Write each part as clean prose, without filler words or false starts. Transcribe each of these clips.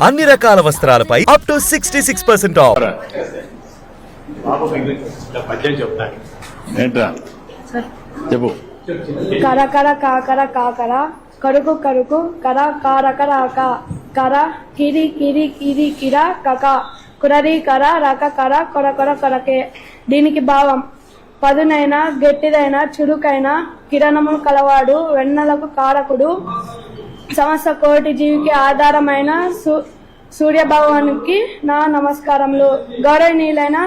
అన్ని రకాల వస్త్రాలపై up to 66% of. ఏంట్రా చెప్పు. కర కర కాకర కాకర కరుకు కరుకు కర కారకర కర కిరి కిరి కిరి కిర కక కురరి కర రక కర కొర కొర కొరకే. దీనికి భావం పదునైన గట్టిదైన చురుకైన కిరణములు కలవాడు, వెన్నెలకు కారకుడు, సమస్త కోటి జీవికి ఆధారమైన సూర్య భగవానికి నా నమస్కారములు. గౌరవనీయులైన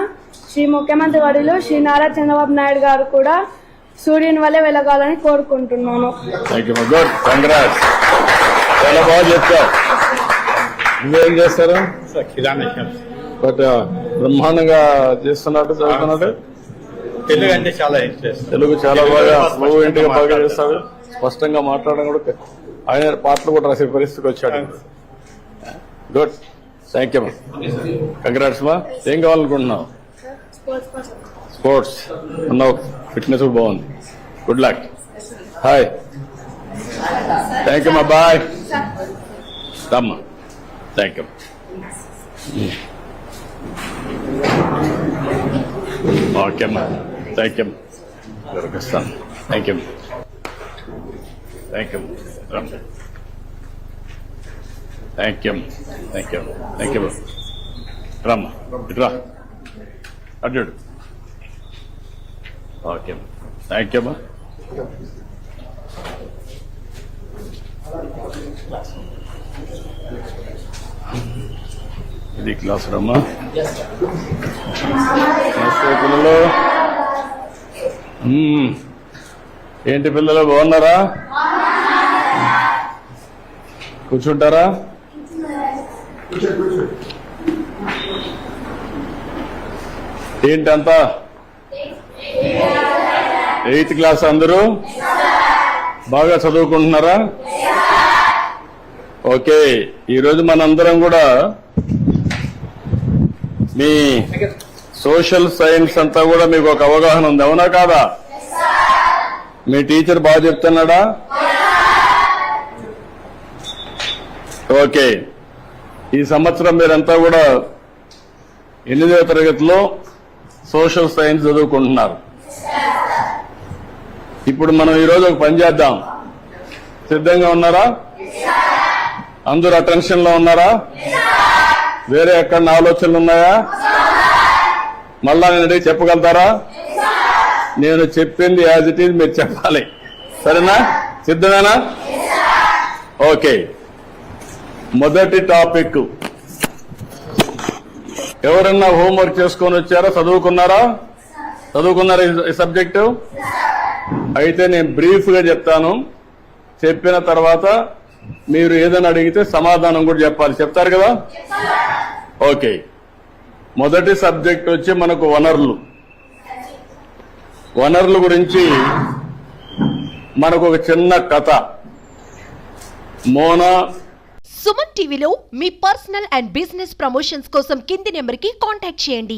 శ్రీ ముఖ్యమంత్రి వర్యులు శ్రీ నారా చంద్రబాబు నాయుడు గారు కూడా సూర్యుని వల్లే వెలగాలని కోరుకుంటున్నాను. చాలా బాగా చెప్తావు. నువ్వేం చేస్తారు? బట్ బ్రహ్మాండంగా చేస్తున్నట్టు చదువుతున్నట్టు. తెలుగు అంటే చాలా ఇంట్రెస్ట్. తెలుగు చాలా బాగా ఫ్లూయెంట్ గా బాగా చేస్తాడు. స్పష్టంగా మాట్లాడడం కూడా, ఆయన పాటలు కూడా రాసే పరిస్థితికి వచ్చాడు. Good, thank you. కంగ్రాట్స్ మా. ఏం కావాలనుకుంటున్నావు? స్పోర్ట్స్ ఉన్నావు, ఫిట్నెస్ కూడా బాగుంది. Good luck. Hi, thank you మా. బాయ్ రమ్మా. Thank you. ఓకే అమ్మా, థ్యాంక్ యూ. దొరికిస్తాను. Thank you, thank you. Thank you, thank you, thank you. రమ్మా, ఇట్రా అడ్డు. ఓకే, థ్యాంక్ యూ అమ్మా. ఇది క్లాస్ రమ్మా. పిల్లలు ఏంటి పిల్లలు బాగున్నారా? కూర్చుంటారా? ఏంటంతా 8th క్లాస్ అందరూ బాగా చదువుకుంటున్నారా? ఓకే, ఈరోజు మనందరం కూడా మీ సోషల్ సైన్స్ అంతా కూడా మీకు ఒక అవగాహన ఉంది, అవునా కాదా? మీ టీచర్ బాగా చెప్తున్నాడా? ఓకే, ఈ సంవత్సరం మీరంతా కూడా 8వ తరగతిలో సోషల్ సైన్స్ చదువుకుంటున్నారు. ఇప్పుడు మనం ఈరోజు ఒక పని చేద్దాం. సిద్ధంగా ఉన్నారా? అందరూ అటెన్షన్ లో ఉన్నారా? వేరే ఎక్కడ ఆలోచనలు ఉన్నాయా? మళ్ళా నేను అడిగి చెప్పగలుగుతారా? నేను చెప్పింది యాజ్ ఇట్ ఈజ్ మీరు చెప్పాలి, సరేనా? సిద్ధమేనా? ఓకే, మొదటి టాపిక్. ఎవరన్నా హోంవర్క్ చేసుకొని వచ్చారా? చదువుకున్నారా? చదువుకున్నారా ఈ సబ్జెక్టు? అయితే నేను బ్రీఫ్ గా చెప్తాను. చెప్పిన తర్వాత మీరు ఏదైనా అడిగితే సమాధానం కూడా చెప్పాలి. చెప్తారు కదా? ఓకే, మొదటి సబ్జెక్ట్ వచ్చి మనకు వనరులు. వనరుల గురించి మనకు ఒక చిన్న కథ. మోనా. సుమన్ టీవీలో మీ పర్సనల్ అండ్ బిజినెస్ ప్రమోషన్స్ కోసం కింది నెంబర్కి కాంటాక్ట్ చేయండి.